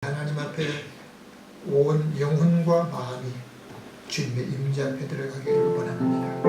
하나님 앞에 온 영혼과 마음이 주님의 임재 앞에 들어가기를 원합니다.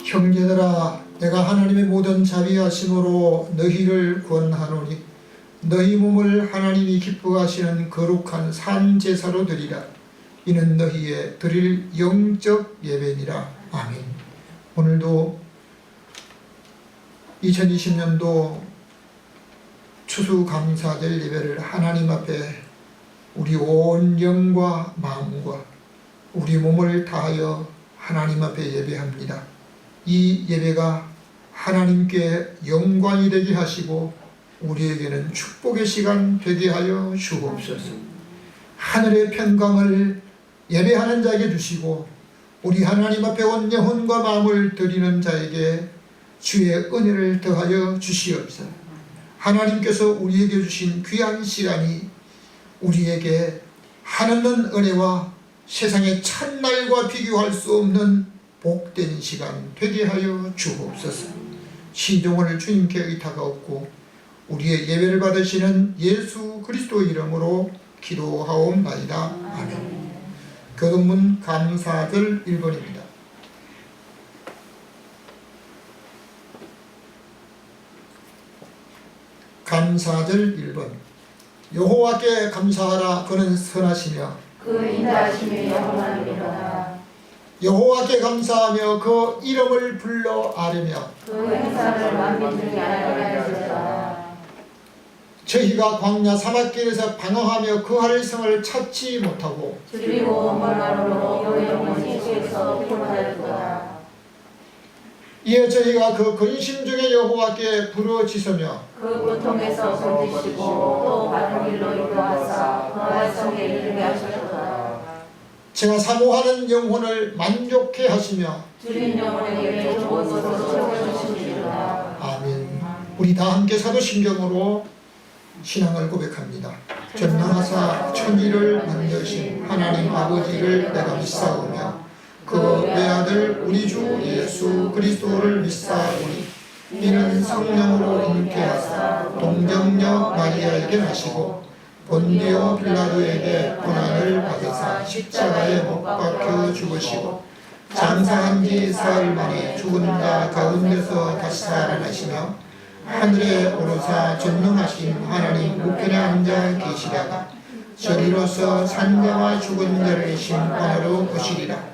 형제들아, 내가 하나님의 모든 자비하심으로 너희를 권하노니 너희 몸을 하나님이 기뻐하시는 거룩한 산 제사로 드리라. 이는 너희의 드릴 영적 예배니라. 아멘. 오늘도 2020년도 추수감사절 예배를 하나님 앞에 우리 온 영과 마음과 우리 몸을 다하여 하나님 앞에 예배합니다. 이 예배가 하나님께 영광이 되게 하시고 우리에게는 축복의 시간 되게 하여 주옵소서. 하늘의 평강을 예배하는 자에게 주시고 우리 하나님 앞에 온 영혼과 마음을 드리는 자에게 주의 은혜를 더하여 주시옵소서. 하나님께서 우리에게 주신 귀한 시간이 우리에게 하늘은 은혜와 세상의 첫날과 비교할 수 없는 복된 시간 되게 하여 주옵소서. 시종을 주님께 의탁하옵고 우리의 예배를 받으시는 예수 그리스도 이름으로 기도하옵나이다. 아멘. 교동문 감사절 1번입니다. 감사절 1번. 여호와께 감사하라. 그는 선하시며 그 인자하심이 영원하리로다. 여호와께 감사하며 그 이름을 불러 아뢰며 그 행사를 만민중에 알게 하시리로다. 저희가 광야 사막길에서 방황하며 그 할성을 찾지 못하고 그리고 먼마루로 여호와의 지에서 피곤하였도다. 이에 저희가 그 근심 중에 여호와께 부르짖으며 그 고통에서 건지시고 또 바른 길로 인도하사 그 활성에 이르게 하셨도다. 제가 사모하는 영혼을 만족해 하시며 주님 영혼에게 좋은 것으로 채워주시리로다. 아멘. 우리 다 함께 사도신경으로 신앙을 고백합니다. 전능하사 천지를 만드신 하나님 아버지를 내가 믿사오며 그 외아들 우리 주 예수 그리스도를 믿사오니 이는 성령으로 잉태하사 동정녀 마리아에게 나시고 본디오 빌라도에게 고난을 받으사 십자가에 못 박혀 죽으시고 장사한 지 사흘 만에 죽은 자 가운데서 다시 살아나시며 하늘에 오르사 전능하신 하나님 우편에 앉아 계시다가 저리로서 산자와 죽은 자를 심판하러 오시리라.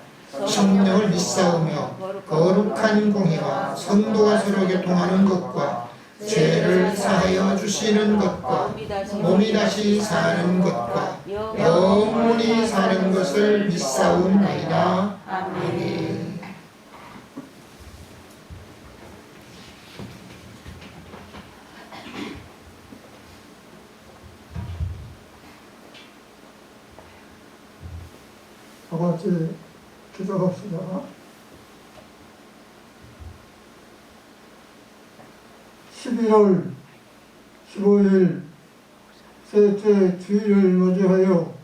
성령을 믿사오며 거룩한 공의와 성도가 서로 교통하는 것과 죄를 사하여 주시는 것과 몸이 다시 사는 것과 영원히 사는 것을 믿사옵나이다. 아멘. 다 같이 기도합시다. (11월 15일) 셋째 주일을 맞이하여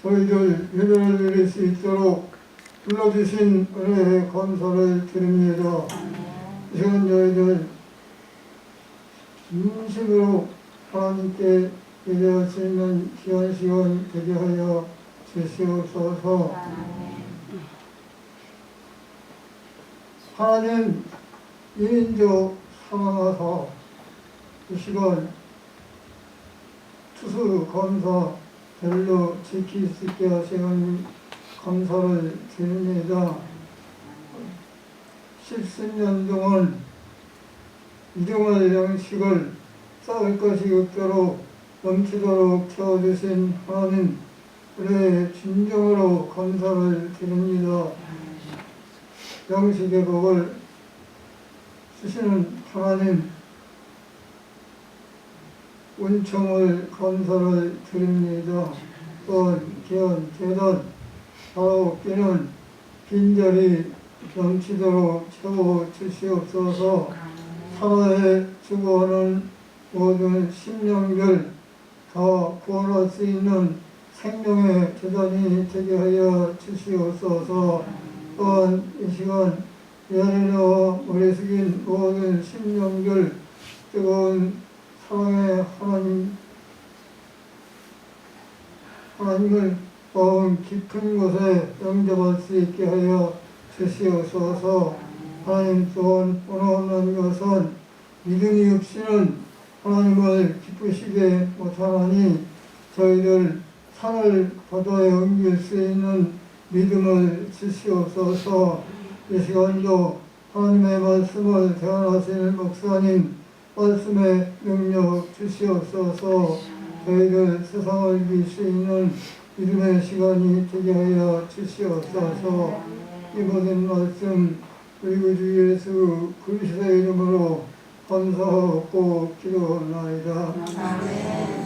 저희들 예배를 드릴 수 있도록 불러주신 은혜에 감사를 드립니다. 이 시간 저희들 진심으로 하나님께 예배할 수 있는 귀한 시간 되게 하여 주시옵소서. 하나님 이민족 상황하사 이 시간 추수감사 별로 지킬 수 있게 하시는 감사를 드립니다. 10년 동안 일용할 양식을 쌓을 것이 없도록 넘치도록 채워주신 하나님, 은혜의 진정으로 감사를 드립니다. 영식의 복을 주시는 하나님, 은총을 감사를 드립니다. 또한 귀한 재단 바라옵기는 빈절이 넘치도록 채워주시옵소서. 살아에 주고하는 모든 심령들 다 구원할 수 있는 생명의 재단이 되게 하여 주시옵소서. 또한 이 시간 예언이와 머리 숙인 모든 심령들 뜨거운 사랑의 하나님을 마음 깊은 곳에 영접할 수 있게 하여 주시옵소서. 하나님 또한 원하는 것은 믿음이 없이는 하나님을 기쁘시게 못하나니 저희들 산을 바다에 옮길 수 있는 믿음을 주시옵소서. 이 시간도 하나님의 말씀을 대언하시는 목사님 말씀의 능력 주시옵소서. 저희들 세상을 이길 수 있는 믿음의 시간이 되게 하여 주시옵소서. 이 모든 말씀 우리 구주 예수 그리스도의 이름으로 감사하고 기도하나이다. 아멘.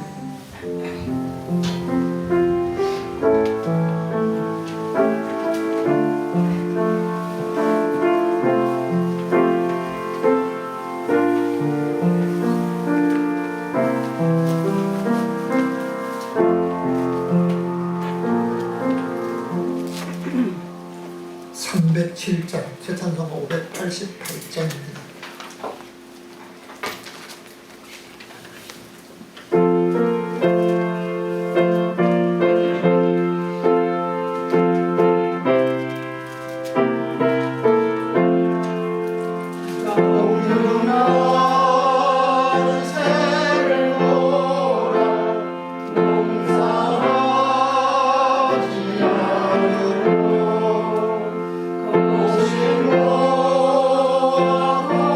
307장, 제찬송 588장입니다. 오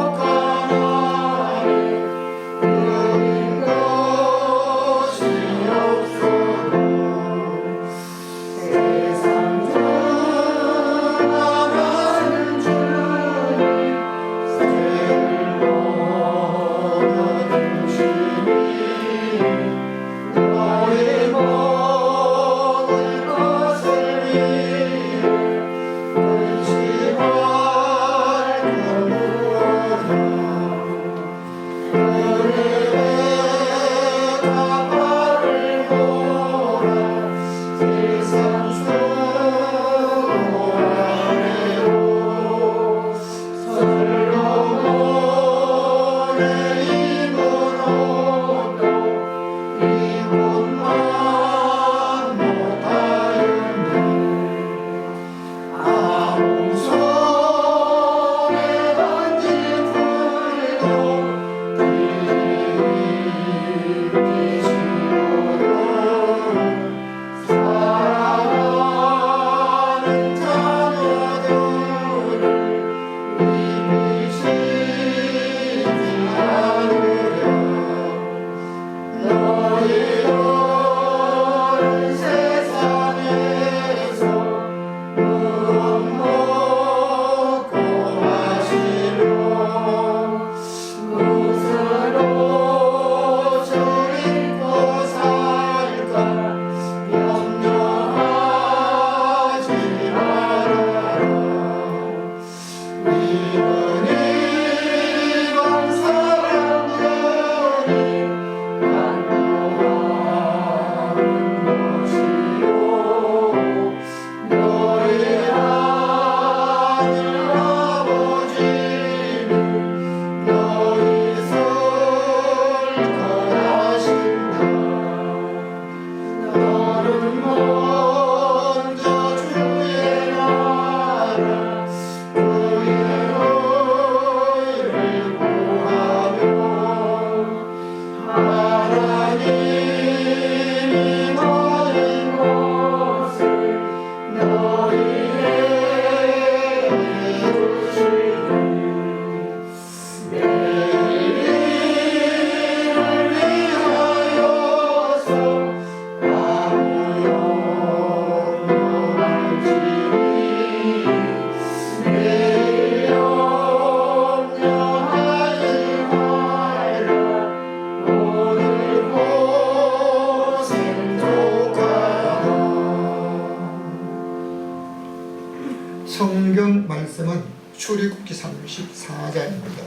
성경 말씀은 출애굽기 34장입니다.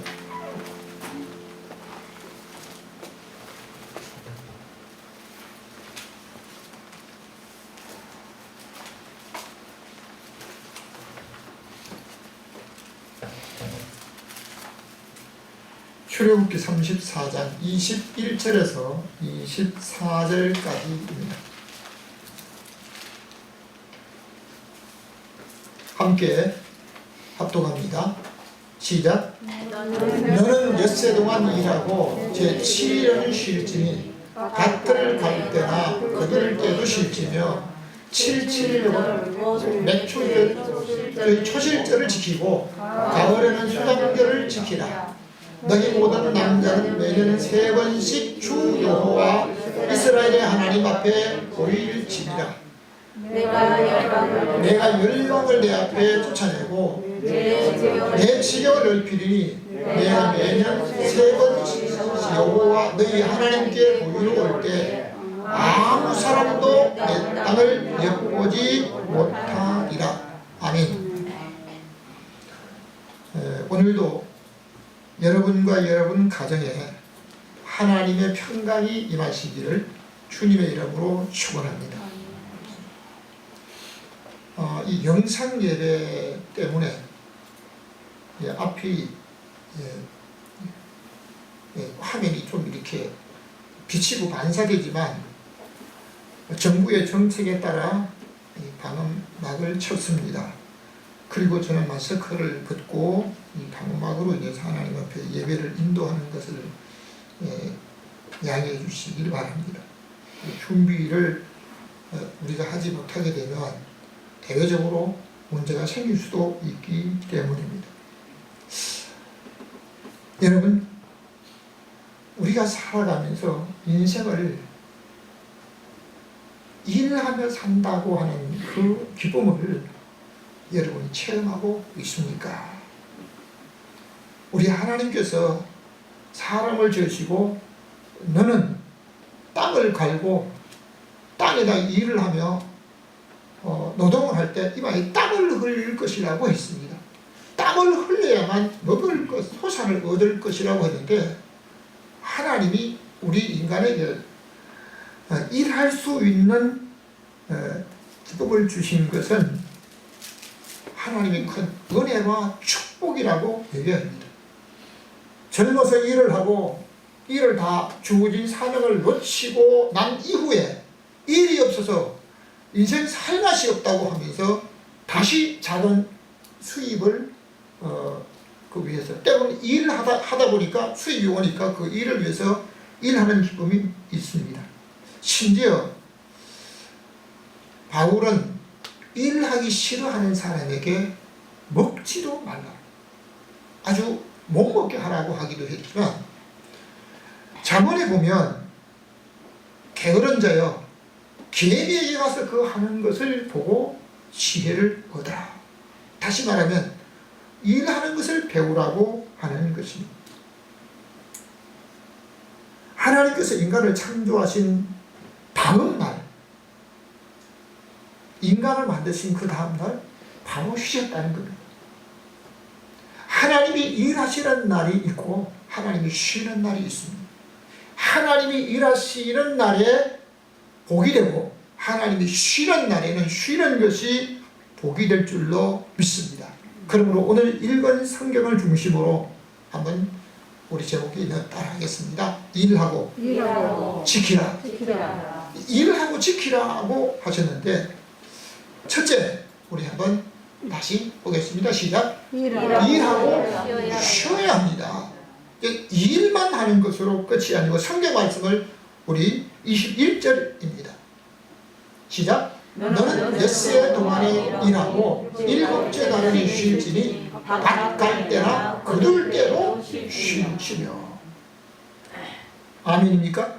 출애굽기 34장 21절에서 24절까지입니다. 함께 합독합니다. 시작. 너는 엿새 동안 일하고 제7일은 쉴지니 밭을 갈 때나 거둘 때도 쉴지며 7일은 맥초절 초실절을 지키고 가을에는 수장절을 지키라. 너희 모든 남자는 매년 3번씩 주 여호와 이스라엘의 하나님 앞에 보일지니라. 내가 열방을 내 앞에 쫓아내고 내 지경을 넓히리니 내가 매년 3번씩 여호와 너희 하나님께 보이러 올 때 아무 사람도 내 땅을 엿보지 못하리라. 아멘. 오늘도 여러분과 여러분 가정에 하나님의 평강이 임하시기를 주님의 이름으로 축원합니다. 이 영상 예배 때문에 앞이 화면이 좀 이렇게 비치고 반사되지만 정부의 정책에 따라 방음막을 쳤습니다. 그리고 저는 마스크를 벗고 이 방음막으로 인해서 하나님 앞에 예배를 인도하는 것을 양해해 주시길 바랍니다. 준비를 우리가 하지 못하게 되면 대외적으로 문제가 생길 수도 있기 때문입니다. 여러분, 우리가 살아가면서 인생을 일하며 산다고 하는 그 기쁨을 여러분이 체험하고 있습니까? 우리 하나님께서 사람을 지으시고 너는 땅을 갈고 땅에다 일을 하며 노동을 할 때 이마에 땀을 흘릴 것이라고 했습니다. 땀을 흘려야만 먹을 것, 소산을 얻을 것이라고 했는데 하나님이 우리 인간에게 일할 수 있는 기쁨을 주신 것은 하나님의 큰 은혜와 축복이라고 얘기합니다. 젊어서 일을 하고 일을 다 주어진 사명을 놓치고 난 이후에 일이 없어서 인생 살맛이 없다고 하면서 다시 작은 수입을 그 위해서 때로는 일을 하다 보니까 수입이 오니까 그 일을 위해서 일하는 기쁨이 있습니다. 심지어 바울은 일하기 싫어하는 사람에게 먹지도 말라, 아주 못 먹게 하라고 하기도 했지만 잠언에 보면 게으른 자여 개미에게 가서 그 하는 것을 보고 지혜를 얻어라. 다시 말하면 일하는 것을 배우라고 하는 것입니다. 하나님께서 인간을 창조하신 다음 날, 인간을 만드신 그 다음 날 바로 쉬셨다는 겁니다. 하나님이 일하시는 날이 있고 하나님이 쉬는 날이 있습니다. 하나님이 일하시는 날에 복이 되고 하나님이 쉬는 날에는 쉬는 것이 복이 될 줄로 믿습니다. 그러므로 오늘 읽은 성경을 중심으로 한번 우리 제목이 따라하겠습니다. 일하고 지키라. 일하고 지키라고 하셨는데 첫째, 우리 한번 다시 보겠습니다. 시작. 일하고 쉬어야 합니다. 일만 하는 것으로 끝이 아니고 성경 말씀을 우리 21절입니다. 시작. 너는 엿새 동안에 일하고 일곱째 날에 쉴지니 밭 갈 때나 거둘 때로 쉴지며. 아멘입니까?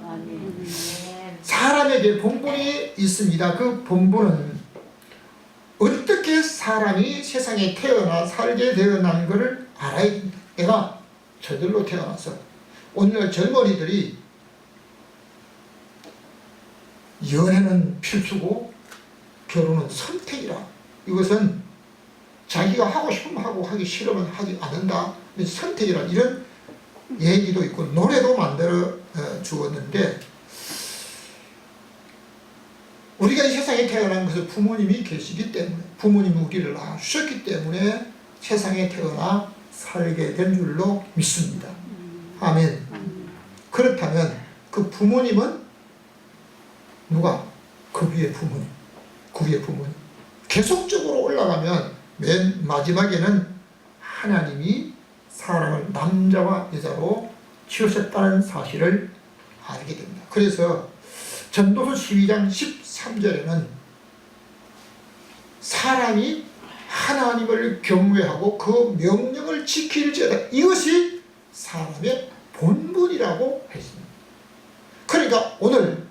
사람에게 본분이 있습니다. 그 본분은 어떻게 사람이 세상에 태어나 살게 되어난 것을 알아야 됩니다. 내가 저들로 태어나서 오늘 젊은이들이 연애는 필수고 결혼은 선택이라. 이것은 자기가 하고 싶으면 하고 하기 싫으면 하지 않는다. 선택이란 이런 얘기도 있고 노래도 만들어 주었는데, 우리가 이 세상에 태어난 것은 부모님이 계시기 때문에, 부모님이 우리를 낳아주셨기 때문에 세상에 태어나 살게 된 줄로 믿습니다. 아멘. 그렇다면 그 부모님은 누가? 그 위에 부모님. 그 위에 부모님. 계속적으로 올라가면 맨 마지막에는 하나님이 사람을 남자와 여자로 지으셨다는 사실을 알게 됩니다. 그래서 전도서 12장 13절에는 사람이 하나님을 경외하고 그 명령을 지킬지어다, 이것이 사람의 본분이라고 했습니다. 그러니까 오늘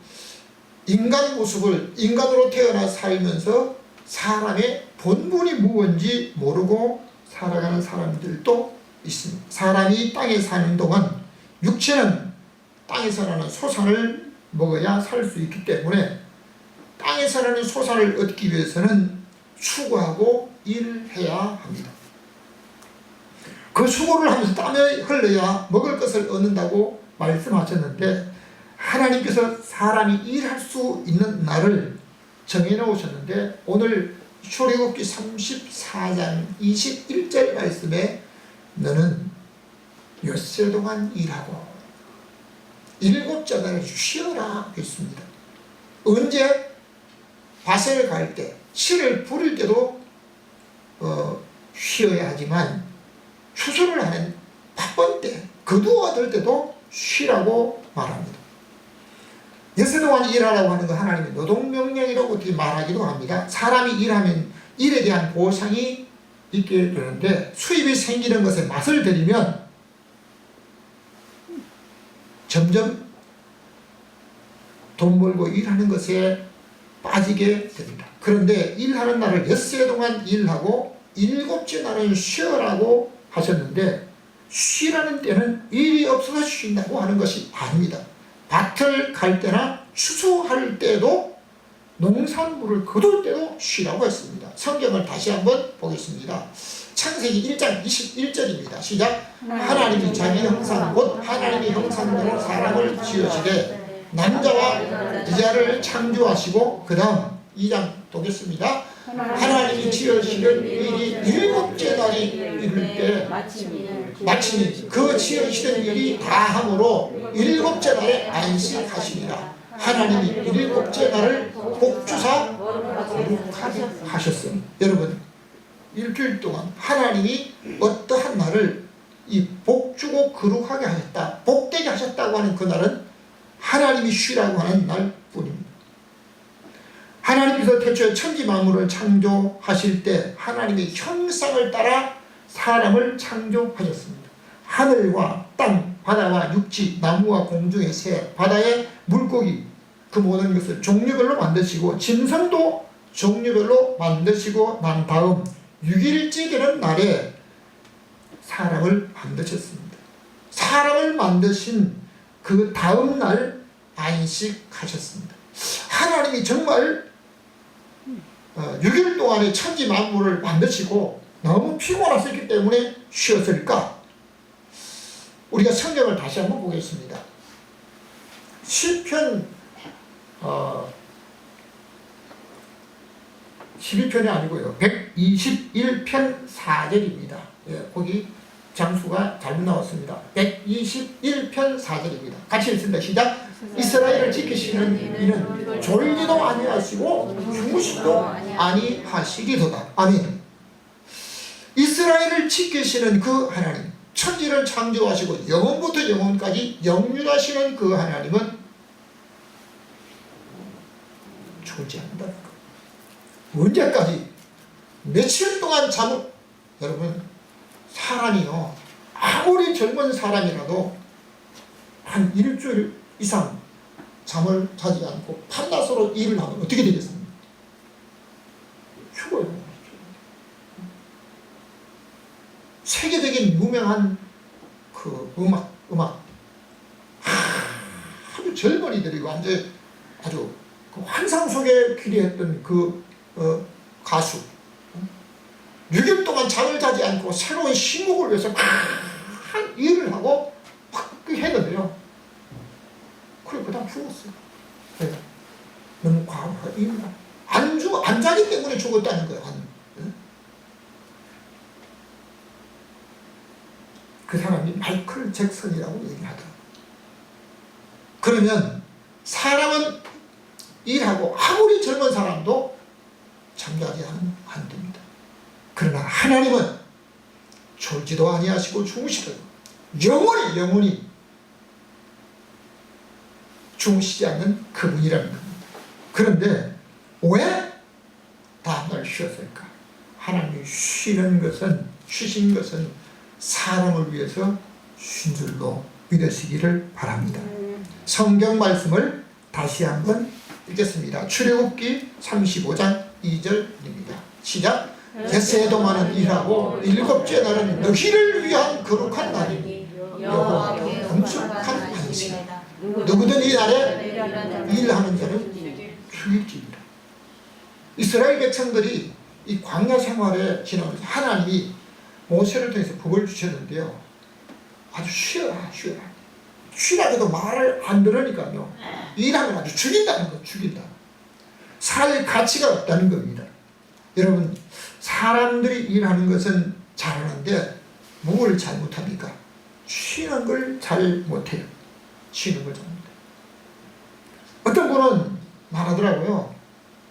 인간 모습을, 인간으로 태어나 살면서 사람의 본분이 무엇인지 모르고 살아가는 사람들도 있습니다. 사람이 땅에 사는 동안 육체는 땅에서 나는 소산을 먹어야 살 수 있기 때문에 땅에서 나는 소산을 얻기 위해서는 수고하고 일해야 합니다. 그 수고를 하면서 땀을 흘려야 먹을 것을 얻는다고 말씀하셨는데, 하나님께서 사람이 일할 수 있는 날을 정해놓으셨는데, 오늘 출애굽기 34장 21절 말씀에 너는 엿새 동안 일하고 일곱째 날에 쉬어라 했습니다. 언제? 밭을 갈 때, 씨를 부릴 때도 쉬어야 하지만 추수를 하는 바쁜 때, 거두어 들 때도 쉬라고 말합니다. 엿새 동안 일하라고 하는 거 하나님의 노동명령이라고 어떻게 말하기도 합니다. 사람이 일하면 일에 대한 보상이 있게 되는데, 수입이 생기는 것에 맛을 들이면 점점 돈 벌고 일하는 것에 빠지게 됩니다. 그런데 일하는 날을 엿새 동안 일하고 일곱째 날은 쉬어라고 하셨는데, 쉬라는 때는 일이 없어서 쉰다고 하는 것이 아닙니다. 밭을 갈 때나 추수할 때도, 농산물을 거둘 때도 쉬라고 했습니다. 성경을 다시 한번 보겠습니다. 창세기 1장 21절입니다. 시작. 하나님이 자기 형상 곧 하나님의 형상대로 사람을 지으시되 남자와 여자를 창조하시고, 그 다음 2장 보겠습니다. 하나님이 지으시는 일이 일곱째 날이 이를 때 마치니 그 지으시는 일이 다함으로 일곱째 날에 안식하시니라. 하나님이 일곱째 날을 복주사 거룩하게 하셨습니다. 여러분, 일주일 동안 하나님이 어떠한 날을 이 복주고 거룩하게 하셨다, 복되게 하셨다고 하는 그 날은 하나님이 쉬라고 하는 날뿐입니다. 하나님께서 태초에 천지 만물을 창조하실 때 하나님의 형상을 따라 사람을 창조하셨습니다. 하늘과 땅, 바다와 육지, 나무와 공중의 새, 바다의 물고기, 그 모든 것을 종류별로 만드시고 짐승도 종류별로 만드시고 난 다음 6일째 되는 날에 사람을 만드셨습니다. 사람을 만드신 그 다음 날 안식하셨습니다. 하나님이 정말 6일 동안에 천지 만물을 만드시고 너무 피곤하셨기 때문에 쉬었을까? 우리가 성경을 다시 한번 보겠습니다. 시편 12편이 아니고요, 121편 4절입니다. 예, 거기 장수가 잘못 나왔습니다. 121편 4절입니다. 같이 읽습니다. 시작. 이스라엘을 지키시는 이는 졸지도 아니하시고 주무시도 아니하시리도다. 아멘. 이스라엘을 지키시는 그 하나님, 천지를 창조하시고 영원부터 영원까지 영유하시는 그 하나님은 졸지 않는다는 것. 언제까지? 며칠 동안 잠을, 여러분, 사람이요, 아무리 젊은 사람이라도 한 일주일 이상 잠을 자지 않고 밤낮으로 일을 하면 어떻게 되겠습니까? 죽어요. 세계적인 유명한 그 음악 아주 젊은이들이 완전 아주 그 환상 속에 기대했던 그 가수, 6일 동안 잠을 자지 않고 새로운 신곡을 위해서 막 일을 하고 막 했는데요. 그래 그다음 죽었어요. 네. 너무 과거가 일이다. 안 자기 때문에 죽었다는 거예요. 그 사람이 마이클 잭슨이라고 얘기하더라고요. 그러면 사람은 일하고 아무리 젊은 사람도 잠자지 않으면 안 됩니다. 그러나 하나님은 졸지도 아니하시고 주무시더라도 영원히 주무시지 않는 그분이라는 겁니다. 그런데 왜 다음날 쉬었을까? 하나님이 쉬신 것은 사람을 위해서 쉰 줄로 믿으시기를 바랍니다. 성경 말씀을 다시 한번 읽겠습니다. 출애굽기 35장 2절입니다. 시작. 닷새 동안은 일하고 일곱째 날은 너희를 위한 거룩한 날이니 여호와께 금축한 안식이다. 누구든 이 날에 일하는 자는 죽일지니라. 이스라엘 백성들이 이 광야 생활에 지나면서 하나님이 모세를 통해서 법을 주셨는데요. 아주 쉬라 해도 말을 안 들으니까요. 일하면 아주 죽인다는 거, 죽인다. 살 가치가 없다는 겁니다. 여러분, 사람들이 일하는 것은 잘하는데 뭘 잘못합니까? 쉬는 걸 잘 못해요. 쉬는 걸 잘못해요. 어떤 분은 말하더라고요.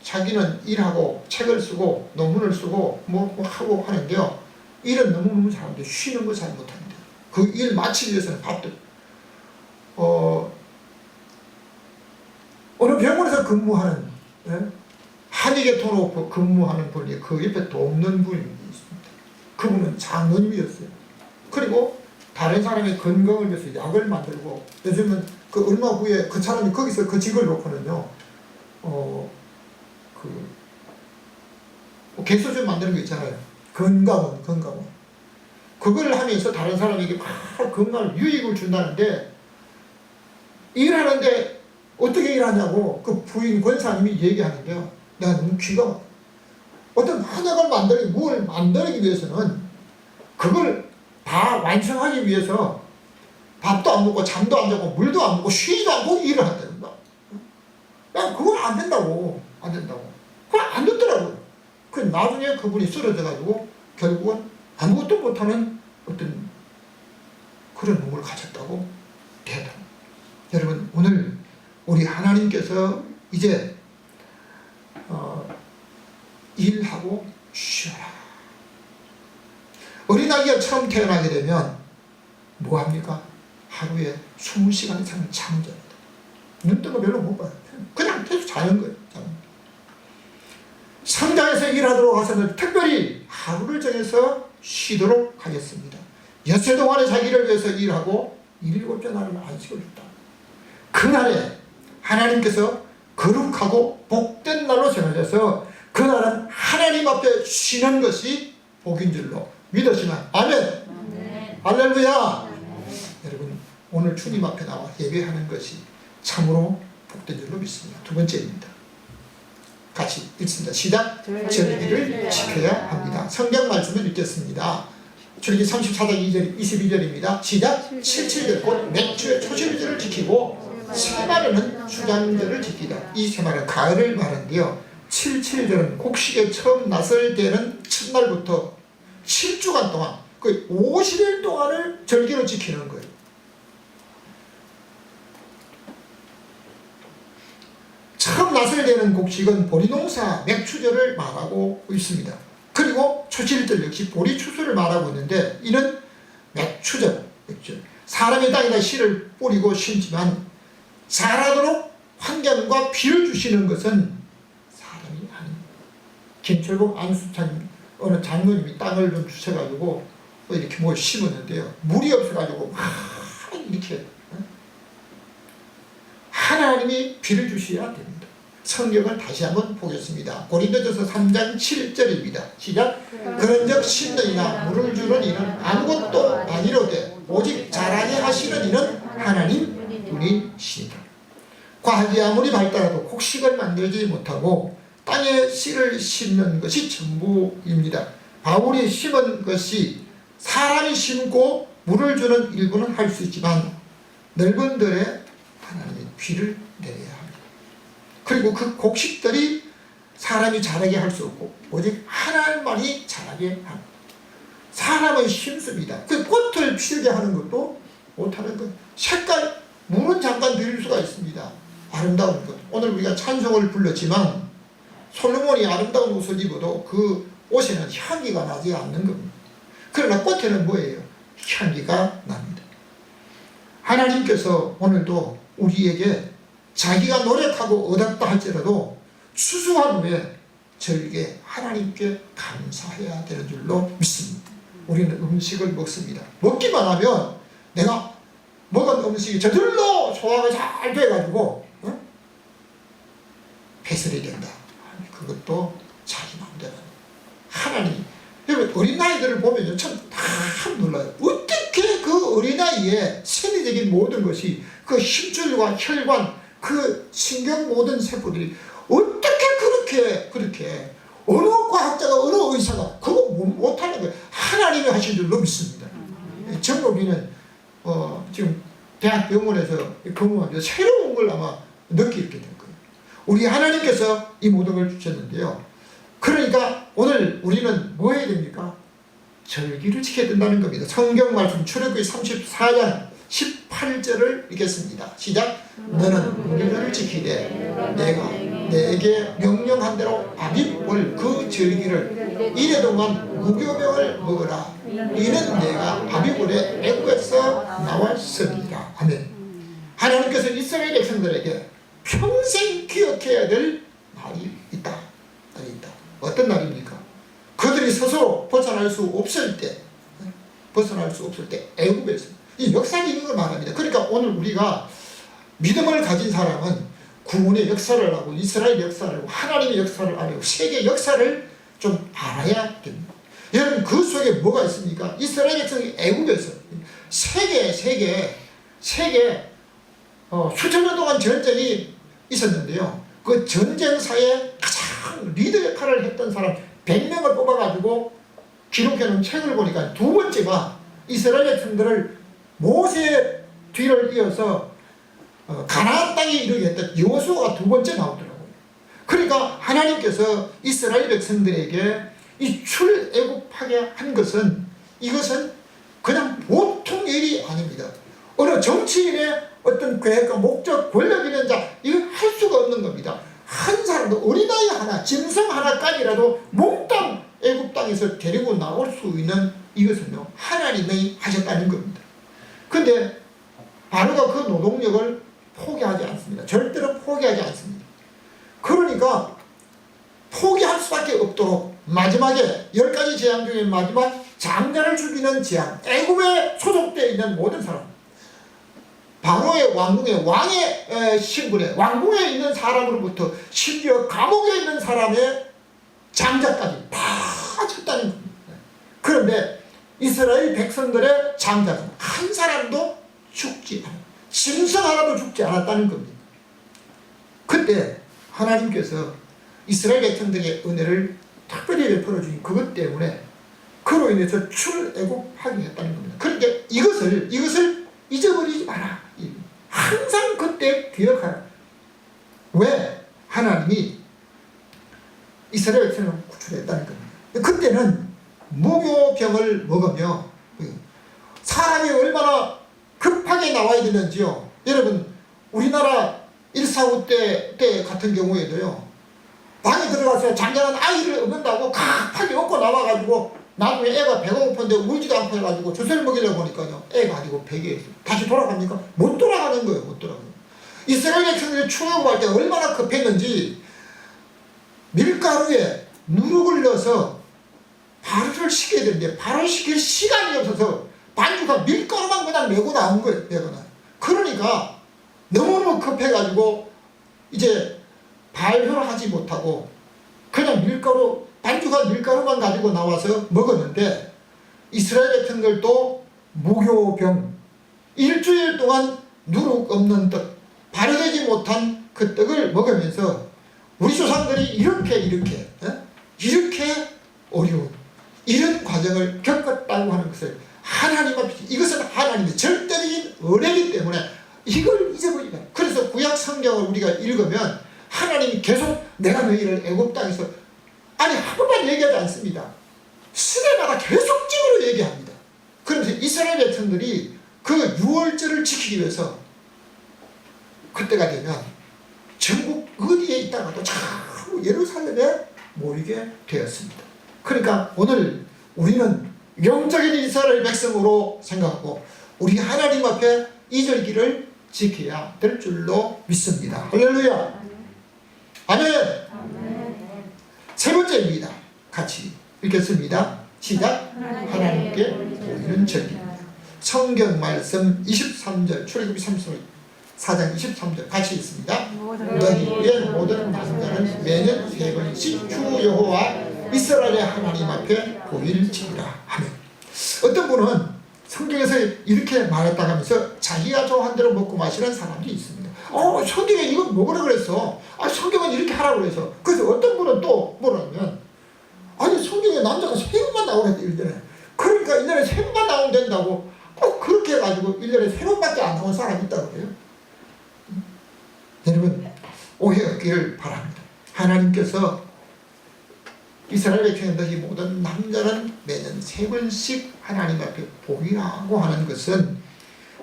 자기는 일하고 책을 쓰고 논문을 쓰고 뭐 하고 하는데요. 일은 너무너무 잘하는데 쉬는 걸 잘 못합니다. 그 일 마치기 위해서는 밥도 어느 병원에서 근무하는 한의계통으로 근무하는 분이 그 옆에 돕는 분이 있습니다. 그분은 장로님이었어요. 그리고 다른 사람의 건강을 위해서 약을 만들고 요즘은 그 얼마 후에 그 사람이 거기서 그 직을 놓고는요. 개소주 만드는 거 있잖아요. 건강원. 그걸 하면서 다른 사람에게 막 건강을 유익을 준다는데 일하는데 어떻게 일하냐고 그 부인 권사님이 얘기하는데요. 내가 너무 귀가 막혀. 어떤 한약을 뭘 만들기 위해서는 그걸 다 완성하기 위해서 밥도 안 먹고 잠도 안 자고 물도 안 먹고 쉬지도 않고 일을 한답니다. 그건 안 된다고. 그건 안 듣더라고요. 그 나중에 그분이 쓰러져가지고 결국은 아무것도 못하는 어떤 그런 몸을 가졌다고 되더라고요. 여러분, 오늘 우리 하나님께서 이제 일하고 쉬어라. 어린아기가 처음 태어나게 되면 뭐합니까? 하루에 20시간 이상은 잠을 잡니다. 눈 뜨고 별로 못 봐요. 그냥 계속 자는 거예요. 성장해서 일하도록 하서는 특별히 하루를 정해서 쉬도록 하겠습니다. 엿새 동안에 자기를 위해서 일하고 7째 날은 안식을 줬다. 그날에 하나님께서 거룩하고 복된 날로 정해져서 그날은 하나님 앞에 쉬는 것이 복인 줄로 믿으시면 아멘. 할렐루야. 여러분, 오늘 주님 앞에 나와 예배하는 것이 참으로 복된 줄로 믿습니다. 두 번째입니다. 같이 읽습니다. 시작. 절기를 지켜야 합니다. 성경 말씀을 읽겠습니다. 출애굽기 34장 2절, 22절입니다. 시작. 7.7절 곧 맥주의 초실절을 지키고 세마리는 주장절을 지키다. 이 세마리는 가을을 말하는데요. 7.7절은 곡식에 처음 낫을 때는 첫날부터 7주간 동안 그 50일 동안을 절기로 지키는 거예요. 처음 낫을 대는 곡식은 보리농사 맥추절을 말하고 있습니다. 그리고 초실절 역시 보리추수를 말하고 있는데 이는 맥추절. 사람의 땅에다 씨를 뿌리고 심지만 자라도록 환경과 비를 주시는 것은 사람이 아닙니다. 김철봉 안수찬 어느 장로님이 땅을 좀 주셔가지고 이렇게 뭘 심었는데요. 물이 없어가지고 막 이렇게 하나님이 비를 주셔야 됩니다. 성경을 다시 한번 보겠습니다. 고린도전서 3장 7절입니다. 시작. 그런즉 심는 물을 주는 이는 아무것도 아니로되 오직 자라게 하시는 이는 하나님 분이시니라. 과학이 아무리 발달해도 곡식을 만들지 못하고 땅에 씨를 심는 것이 전부입니다. 바울이 심은 것이 사람이 심고 물을 주는 일부는 할 수 있지만 넓은 들에 하나님의 비를 내려야 합니다. 그리고 그 곡식들이 사람이 자라게 할 수 없고 오직 하나님만이 자라게 합니다. 사람은 심습니다. 그 꽃을 피우게 하는 것도 못하는 것. 색깔, 물은 잠깐 드릴 수가 있습니다. 아름다운 것. 오늘 우리가 찬송을 불렀지만 솔로몬이 아름다운 옷을 입어도 그 옷에는 향기가 나지 않는 겁니다. 그러나 꽃에는 뭐예요? 향기가 납니다. 하나님께서 오늘도 우리에게 자기가 노력하고 얻었다 할지라도 추수한 후에 저에게 하나님께 감사해야 되는 줄로 믿습니다. 우리는 음식을 먹습니다. 먹기만 하면 내가 먹은 음식이 저절로 소화가 잘 돼가지고 배설이 된다. 그것도 자기 마음대로. 하나님, 여러분 어린아이들을 보면 참 놀라요. 어떻게 그 어린아이의 생리적인 모든 것이 그 힘줄과 혈관, 그 신경 모든 세포들이 어떻게 그렇게 어느 과학자가 어느 의사가 그거 못하는 거예요. 하나님이 하신 줄로 믿습니다. 정록이는 지금 대학병원에서 근무하면서 새로운 걸 아마 느끼게 될 거예요. 우리 하나님께서 이 모든 걸 주셨는데요. 그러니까 오늘 우리는 뭐 해야 됩니까? 절기를 지켜야 된다는 겁니다. 성경 말씀 출애굽기 34장 18절을 읽겠습니다. 시작. 너는 무교절을 지키되 내가 내게 명령한 대로 아빕월 그 절기를 이래 동안 무교병을 먹으라. 이는 내가 아비골의 애국에서 나왔습니다. 아멘. 하나님께서 이스라엘 백성들에게 평생 기억해야 될 날이 있다. 어떤 날입니까? 그들이 스스로 벗어날 수 없을 때 애국에서 이 역사적인 걸 말합니다. 그러니까 오늘 우리가 믿음을 가진 사람은 구원의 역사를 하고 이스라엘 역사를 하고 하나님의 역사를 알고 세계 역사를 좀 알아야 됩니다. 여러분 그 속에 뭐가 있습니까? 이스라엘 백성이 애국에서 세계 수천 년 동안 전쟁이 있었는데요. 그 전쟁사에 가장 리더 역할을 했던 사람 100명을 뽑아가지고 기록해놓은 책을 보니까 두 번째가 이스라엘 백성들을 모세 뒤를 이어서 가나안 땅에 이르게 했던 여호수아가 두 번째 나오더라고요. 그러니까 하나님께서 이스라엘 백성들에게 이 출애굽하게 한 것은 이것은 그냥 보통 일이 아닙니다. 어느 정치인의 어떤 계획과 목적, 권력 있는 자 이거 할 수가 없는 겁니다. 한 사람도 어린아이 하나, 짐승 하나까지라도 몽땅 애굽 땅에서 데리고 나올 수 있는 이것은요 하나님이 하셨다는 겁니다. 근데 바로가 그 노동력을 포기하지 않습니다. 절대로 포기하지 않습니다. 그러니까 포기할 수밖에 없도록 마지막에 10가지 재앙 중에 마지막 장자를 죽이는 재앙, 애굽에 소속되어 있는 모든 사람, 바로의 왕궁의 왕의 신분에 왕궁에 있는 사람으로부터 심지어 감옥에 있는 사람의 장자까지 다 쳤다는 겁니다. 그런데 이스라엘 백성들의 장자는 한 사람도 죽지 않았다. 짐승 하나도 죽지 않았다는 겁니다. 그때 하나님께서 이스라엘 백성들에게 은혜를 특별히 베풀어 주신 그것 때문에 그로 인해서 출애굽하게 했다는 겁니다. 그러니까 이것을 잊어버리지 마라. 항상 그때 기억하라. 왜? 하나님이 이스라엘 백성을 구출했다는 겁니다. 그때는 무교병을 먹으며 사람이 얼마나 급하게 나와야 되는지요. 여러분 우리나라 149 때 같은 경우에도요. 방에 들어가서 장자는 아이를 얻는다고 급하게 얻고 나와가지고 나중에 애가 배가 고픈데 울지도 않고 해가지고 주사를 먹이려고 보니까요. 애가 아니고 베개에 있어요. 다시 돌아갑니까? 못 돌아가는 거예요. 못 돌아가는 거예요. 이스라엘 백성들이 출애굽할 때 얼마나 급했는지 밀가루에 누룩을 넣어서 발효를 시켜야 되는데 발효를 시킬 시간이 없어서 반죽한 밀가루만 그냥 메고 나온 거예요. 그러니까 너무너무 급해가지고 이제 발효를 하지 못하고 그냥 반죽한 밀가루만 가지고 나와서 먹었는데 이스라엘 백성들도 무교병 일주일 동안 누룩 없는 떡 발효되지 못한 그 떡을 먹으면서 우리 조상들이 이렇게 어려운 과정을 겪었다고 하는 것을 하나님 앞에, 이것은 하나님의 절대적인 은혜이기 때문에 이걸 잊어버리면, 그래서 구약 성경을 우리가 읽으면 하나님이 계속 내가 너희를 애굽 땅에서, 아니 한 번만 얘기하지 않습니다. 시대마다 계속적으로 얘기합니다. 그러면서 이스라엘 백성들이 그 유월절을 지키기 위해서 그때가 되면 전국 어디에 있다가도 자꾸 예루살렘에 모이게 되었습니다. 그러니까 오늘 우리는 영적인 이스라엘 백성으로 생각하고 우리 하나님 앞에 이 절기를 지켜야 될 줄로 믿습니다. 할렐루야. 아멘. 세 번째입니다. 같이 읽겠습니다. 시작. 하나님께 보이는 절기입니다. 성경 말씀 23절, 출애굽기 4장 23절 같이 읽습니다. 너희의 모든 남자는 매년 3번씩 주 여호와 이스라엘의 하나님 앞에 보일지니라. 아멘. 어떤 분은 성경에서 이렇게 말했다 하면서 자기가 좋아하는 대로 먹고 마시는 사람도 있습니다. 성경에 이거 먹으라 그랬어. 성경은 이렇게 하라고 그래서. 그래서 어떤 분은 또 뭐라면, 아니 성경에 남자가 3번만 나오는데 1년에, 그러니까 1년에 3번만 나오면 된다고 그렇게 해가지고 1년에 3번밖에 안 나온 사람이 있다고 그래요. 여러분 오해 없기를 바랍니다. 하나님께서 이스라엘 백성의 너희 모든 남자는 매년 3번씩 하나님 앞에 보이라고 하는 것은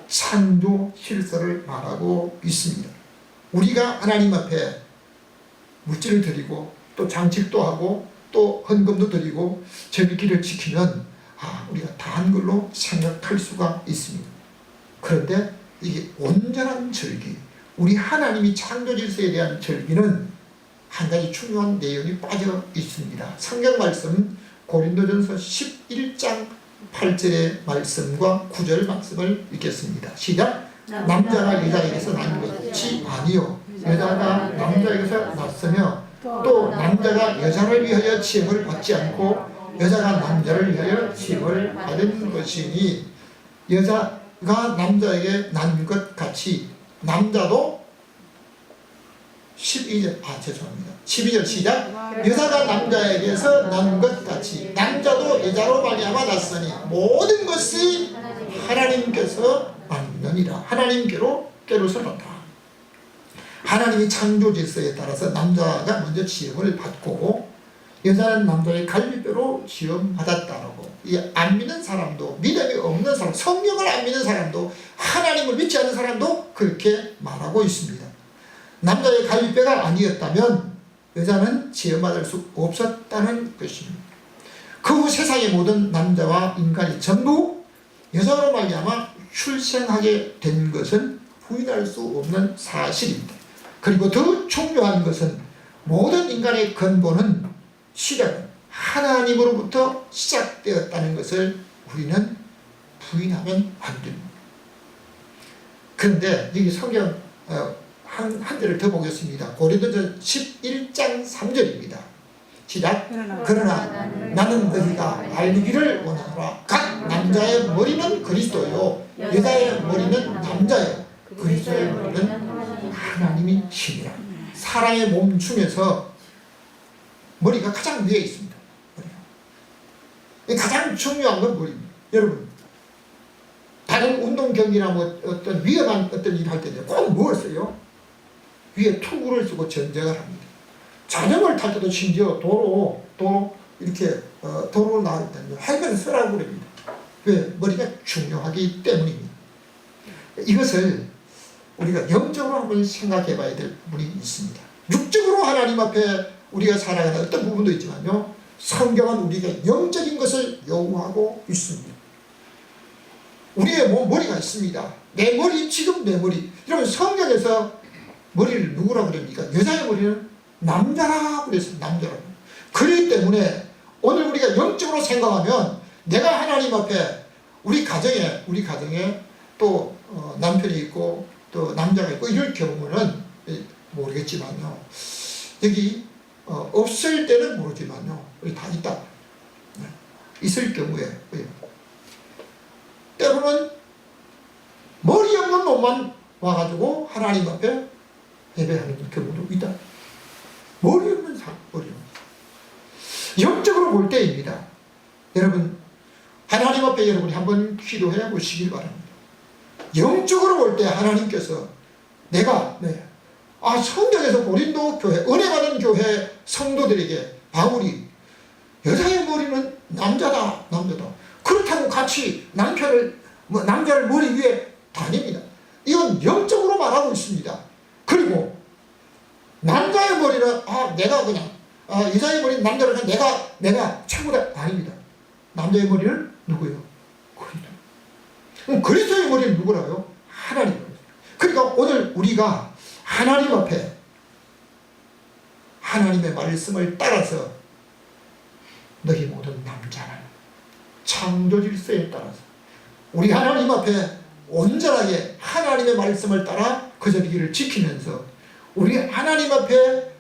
창조 실서를 말하고 있습니다. 우리가 하나님 앞에 물질을 드리고 또 장식도 하고 또 헌금도 드리고 절기를 지키면 우리가 다 한 걸로 생각할 수가 있습니다. 그런데 이게 온전한 절기, 우리 하나님이 창조 질서에 대한 절기는 한 가지 중요한 내용이 빠져 있습니다. 성경 말씀 고린도전서 11장 8절의 말씀과 9절 말씀을 읽겠습니다. 시작. 남자가 여자에게서 난 것이 아니요 여자가 남자에게서 났으며 또 남자가 여자를 위하여 시험을 받지 않고 여자가 남자를 위하여 시험을 받은 것이니 여자가 남자에게 난 것 같이 남자도 12절 시작. 여자가 남자에게서 난 것 같이 남자도 여자로 말미암아 났으니 모든 것이 하나님께서 만드니라. 하나님께로 깨로서 났다. 하나님이 창조 질서에 따라서 남자가 먼저 시험을 받고 여자는 남자의 갈비뼈로 시험받았다라고. 안 믿는 사람도, 믿음이 없는 사람, 성령을 안 믿는 사람도, 하나님을 믿지 않는 사람도 그렇게 말하고 있습니다. 남자의 갈비뼈가 아니었다면 여자는 시험받을 수 없었다는 것입니다. 그 후 세상의 모든 남자와 인간이 전부 여자로 말미암아 출생하게 된 것은 부인할 수 없는 사실입니다. 그리고 더 중요한 것은 모든 인간의 근본은 시작은 하나님으로부터 시작되었다는 것을 우리는 부인하면 안 됩니다. 그런데 여기 성경 한 절을 더 보겠습니다. 고린도전 11장 3절입니다. 시작. 그러나 나는 너희가 알기를 원하노라. 각 남자의 머리는 그리스도요 여자의 머리는 남자요 그리스도의 머리는 하나님이시니라. 사람의 몸 중에서 머리가 가장 위에 있습니다. 가장 중요한 건 머리입니다. 여러분 다른 운동 경기나 어떤 위험한 어떤 일 할 때 꼭 뭘 써요? 위에 투구를 쓰고 전쟁을 합니다. 자전거를 탈 때도 심지어 도로 이렇게 도로를 나갈 때는 헬멧을 쓰라고 그럽니다. 왜? 머리가 중요하기 때문입니다. 이것을 우리가 영적으로 한번 생각해 봐야 될 부분이 있습니다. 육적으로 하나님 앞에 우리가 살아가는 어떤 부분도 있지만요, 성경은 우리가 영적인 것을 요구하고 있습니다. 우리의 머리가 있습니다. 내 머리, 지금 내 머리. 여러분 성경에서 머리를 누구라고 그럽니까? 여자의 머리는 남자라고 그랬어요. 남자라고. 그렇기 때문에 오늘 우리가 영적으로 생각하면 내가 하나님 앞에 우리 가정에 또 남편이 있고 또 남자가 있고 이럴 경우는 모르겠지만요. 여기 없을 때는 모르지만요. 우리 다 있다. 있을 경우에 때로는 머리 없는 놈만 와가지고 하나님 앞에 예배하는 경우도 있다. 머리 없는 사람, 머리 없는. 영적으로 볼 때입니다. 여러분 하나님 앞에 여러분이 한번 기도해 보시길 바랍니다. 영적으로 볼 때 하나님께서 내가 성경에서 고린도 교회, 은혜 받은 교회 성도들에게 바울이 여자의 머리는 남자다. 그렇다고 같이 남자를 머리 위에 다닙니다. 이건 영적으로 말하고 있습니다. 그리고 남자의 머리는 내가 그냥 여자의 머리는 남자를 그냥 내가 최고다. 아닙니다. 남자의 머리는 누구예요? 그리스도. 그리스도의 머리는 누구라고요? 하나님. 그러니까 오늘 우리가 하나님 앞에 하나님의 말씀을 따라서 너희 모든 남자는 창조 질서에 따라서 우리 하나님 앞에 온전하게 하나님의 말씀을 따라 그 자리를 지키면서 우리 하나님 앞에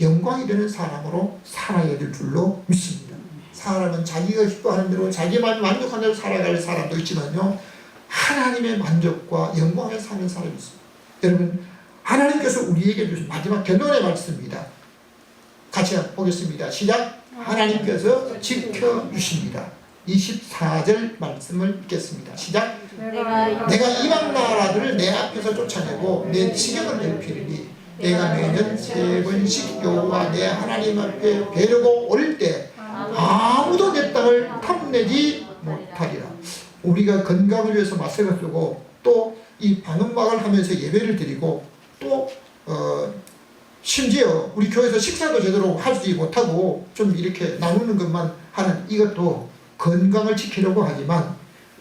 영광이 되는 사람으로 살아야 될 줄로 믿습니다. 사람은 자기가 기뻐하는 대로 자기만 만족하는 대로 살아갈 사람도 있지만요, 하나님의 만족과 영광에 사는 사람이 있습니다. 여러분, 하나님께서 우리에게 주신 마지막 결론의 말씀입니다. 같이 보겠습니다. 시작. 하나님께서 지켜주십니다. 24절 말씀을 읽겠습니다. 시작. 내가 이방 나라들을 내 앞에서 쫓아내고 내 지경을 넓히리니 내가 매년 3번씩 여호와 내 하나님 앞에 뵈려고 올 때 아무도 내 땅을 탐내지 못하리라. 우리가 건강을 위해서 마스크를 쓰고 또 이 방음막을 하면서 예배를 드리고 또 심지어 우리 교회에서 식사도 제대로 하지 못하고 좀 이렇게 나누는 것만 하는 이것도 건강을 지키려고 하지만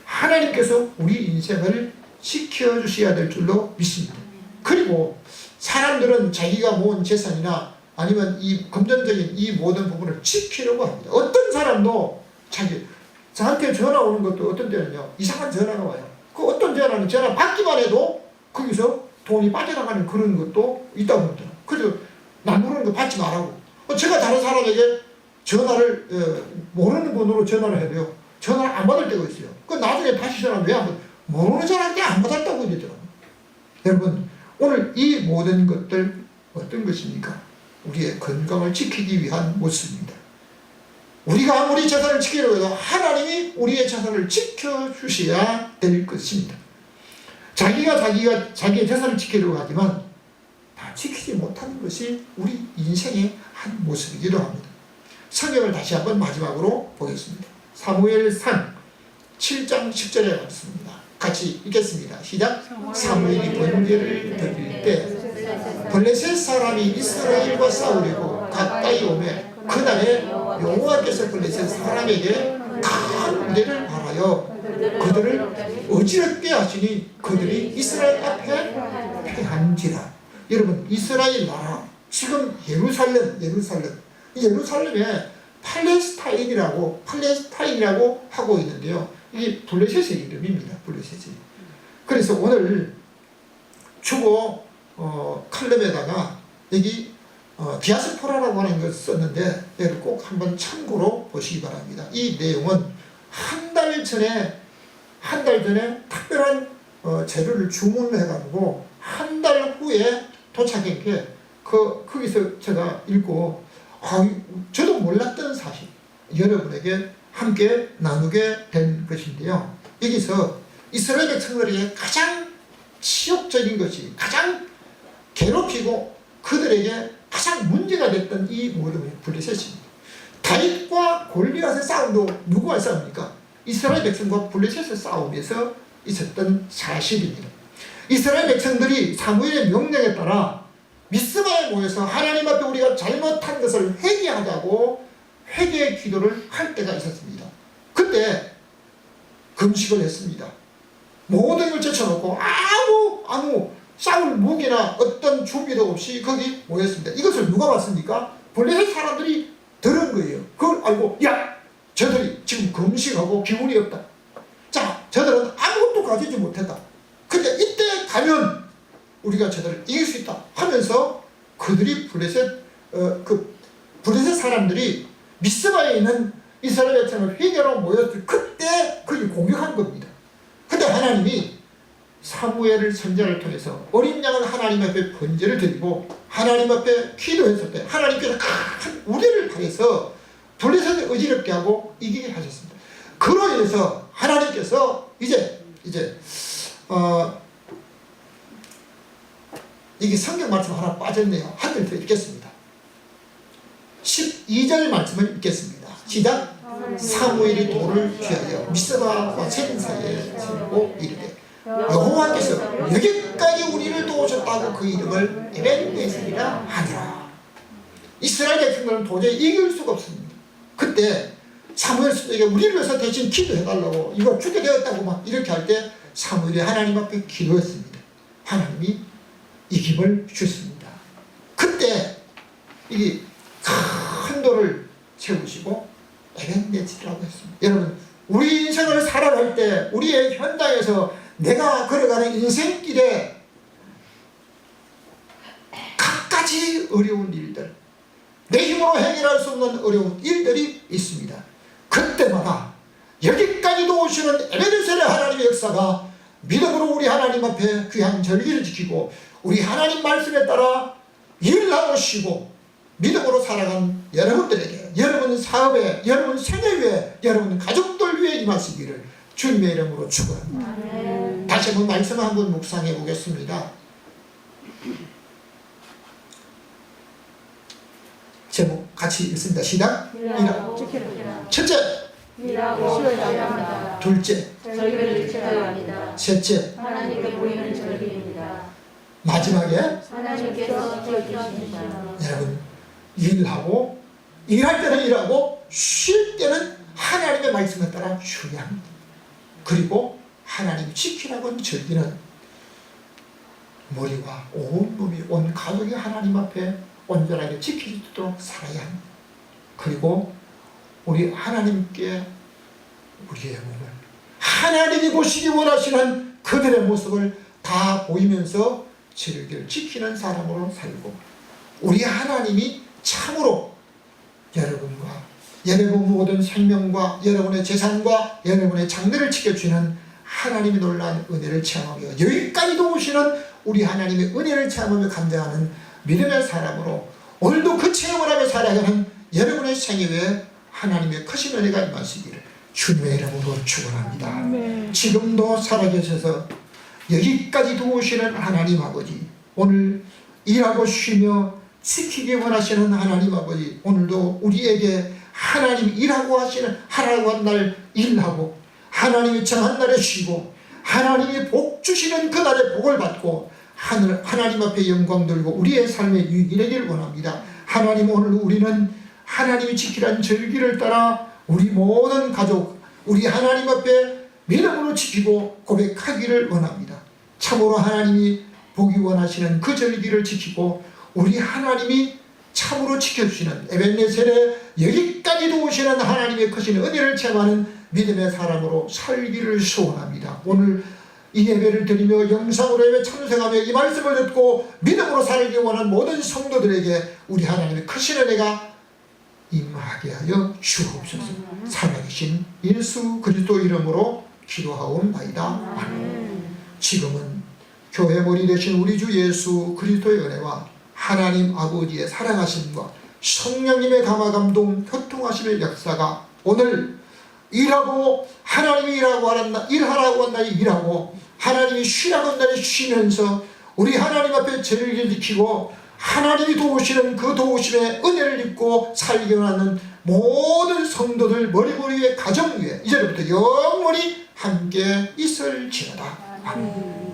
하나님께서 우리 인생을 지켜주셔야 될 줄로 믿습니다. 그리고 사람들은 자기가 모은 재산이나 아니면 이 금전적인 이 모든 부분을 지키려고 합니다. 어떤 사람도 저한테 전화 오는 것도 어떤 때는요, 이상한 전화가 와요. 그 어떤 전화는 전화 받기만 해도 거기서 돈이 빠져나가는 그런 것도 있다고 합니다. 그래서 남부르는 거 받지 말라고. 제가 다른 사람에게 전화를 모르는 번호로 전화를 해도요, 전화를 안 받을 때가 있어요. 그 나중에 다시 전화를 왜 안 받? 모르는 전화할 때 안 받았다고 이러더라고요. 여러분, 오늘 이 모든 것들 어떤 것입니까? 우리의 건강을 지키기 위한 모습입니다. 우리가 아무리 재산을 지키려고 해도 하나님이 우리의 재산을 지켜주셔야 될 것입니다. 자기가 자기의 재산을 지키려고 하지만 다 지키지 못하는 것이 우리 인생의 한 모습이기도 합니다. 성경을 다시 한번 마지막으로 보겠습니다. 사무엘상 7장 10절에 말씀입니다. 같이 읽겠습니다. 시작. 사무엘이 번제를 드릴 때 블레셋 사람이 이스라엘과 싸우려고 가까이 오매 그날에 여호와께서 블레셋 사람에게 큰 은혜를 바라여 그들을 어지럽게 하시니 그들이 이스라엘 앞에 패한지라. 여러분, 이스라엘 나라 지금 예루살렘에 팔레스타인이라고 하고 있는데요. 이게 블레셋의 이름입니다. 블레셋이. 그래서 오늘 주보 칼럼에다가 여기 디아스포라라고 하는 것을 썼는데 이걸 꼭 한번 참고로 보시기 바랍니다. 이 내용은 한 달 전에 특별한 재료를 주문해가지고 한 달 후에 도착한 게 거기서 제가 읽고 저도 몰랐던 사실 여러분에게 함께 나누게 된 것인데요. 여기서 이스라엘 백성들에게 가장 치욕적인 것이, 가장 괴롭히고 그들에게 가장 문제가 됐던 이 모든 블레셋입니다. 다윗과 골리앗의 싸움도 누구와 싸웁니까? 이스라엘 백성과 블레셋의 싸움에서 있었던 사실입니다. 이스라엘 백성들이 사무엘의 명령에 따라 미스바에 모여서 하나님 앞에 우리가 잘못한 것을 회개하자고 회개의 기도를 할 때가 있었습니다. 그때 금식을 했습니다. 모든 걸 제쳐놓고 아무 싸울 무기나 어떤 준비도 없이 거기 모였습니다. 이것을 누가 봤습니까? 블레셋 사람들이 들은 거예요. 그걸 알고 저들이 지금 금식하고 기운이 없다. 자, 저들은 아무것도 가지지 못했다. 근데 이때 가면 우리가 저들을 이길 수 있다 하면서 그들이 블레셋 사람들이 미스바에 있는 이스라엘 백성을 회개로 모였을 그때 그들이 공격한 겁니다. 근데 하나님이 사무엘을 선지자를 통해서 어린 양은 하나님 앞에 번제를 드리고 하나님 앞에 기도했을 때 하나님께서 큰 우레를 발해서 블레셋을 어지럽게 하고 이기게 하셨습니다. 그로 인해서 하나님께서 이제 이게 성경 말씀 하나 빠졌네요. 한 절 더 읽겠습니다. 12절 말씀을 읽겠습니다. 시작. 사무엘이 돌을 취하여 미스바와 셈 사이에 세우고 이르되 여호와께서 여기까지 우리를 도우셨다고 그 이름을 에벤네셀이라 하니라. 이스라엘 백성들은 도저히 이길 수가 없습니다. 그때 사무엘 선생에게 우리를 위해서 대신 기도해달라고, 이거 죽게 되었다고 막 이렇게 할 때 사무엘이 하나님 앞에 기도했습니다. 하나님이 이김을 주셨습니다. 그때 이 큰 돌을 세우시고 에벤네셀이라고 했습니다. 여러분, 우리 인생을 살아갈 때 우리의 현장에서 내가 걸어가는 인생길에 갖가지 어려운 일들, 내 힘으로 해결할 수 없는 어려운 일들이 있습니다. 그때마다 여기까지도 오시는 에베네셀의 하나님의 역사가 믿음으로 우리 하나님 앞에 귀한 절기를 지키고 우리 하나님 말씀에 따라 일하고 쉬고 믿음으로 살아간 여러분들에게, 여러분 사업에, 여러분 생애 위에, 여러분 가족들 위에 임하시기를 주님의 이름으로 축원합니다. 다시 한번 말씀을 한번 묵상해 보겠습니다. 제목 같이 읽습니다. 시작. 첫째, 둘째, 절기를 지켜야 합니다. 셋째, 하나님께 보이는 절기입니다. 마지막에 하나님께서 지켜주십니다. 여러분, 일하고, 일할 때는 일하고 쉴 때는 하나님의 말씀에 따라 쉬어야 합니다. 그리고 하나님 지키라고 한 절기는 머리와 온 몸이, 온 가족이 하나님 앞에 온전하게 지키도록 살아야 합니다. 그리고 우리 하나님께 우리의 몸을 하나님이 보시기 원하시는 그들의 모습을 다 보이면서 절기를 지키는 사람으로 살고, 우리 하나님이 참으로 여러분과 여러분 모든 생명과 여러분의 재산과 여러분의 장래를 지켜주시는 하나님의 놀라운 은혜를 체험하며 여기까지도 오시는 우리 하나님의 은혜를 체험하며 감사하는 믿음의 사람으로 오늘도 그 체험을 하며 살아가는 여러분의 생애에 하나님의 크신 은혜가 임하시기를 주님의 이름으로 축원합니다. 지금도 살아계셔서 여기까지도 오시는 하나님 아버지, 오늘 일하고 쉬며 지키기 원하시는 하나님 아버지, 오늘도 우리에게 하나님 일하고 하라고 한 날 일하고 하나님이 정한 날에 쉬고 하나님이 복 주시는 그날에 복을 받고 하나님 앞에 영광 돌고 우리의 삶의 유익이 되기를 원합니다. 하나님, 오늘 우리는 하나님이 지키라는 절기를 따라 우리 모든 가족, 우리 하나님 앞에 믿음으로 지키고 고백하기를 원합니다. 참으로 하나님이 보기 원하시는 그 절기를 지키고 우리 하나님이 참으로 지켜주시는 에벤네셀의 여기까지도 오시는 하나님의 크신 은혜를 체험하는 믿음의 사람으로 살기를 소원합니다. 오늘 이 예배를 드리며 영상으로 예배 참석하며 이 말씀을 듣고 믿음으로 살기 원하는 모든 성도들에게 우리 하나님의 크신 은혜가 임하게 하여 주옵소서. 살아계신 예수 그리스도 이름으로 기도하옵나이다. 아멘. 지금은 교회 머리 되신 우리 주 예수 그리스도의 은혜와 하나님 아버지의 사랑하심과 성령님의 감화감동 교통하심의 역사가 오늘 일하고 하나님이 일하라고 한 날에 일하고 하나님이 쉬라고 한 날에 쉬면서 우리 하나님 앞에 절기를 지키고 하나님이 도우시는 그 도우심의 은혜를 입고 살기 원하는 모든 성도들 머리 위에 가정 위에 이제부터 영원히 함께 있을지어다. 아멘.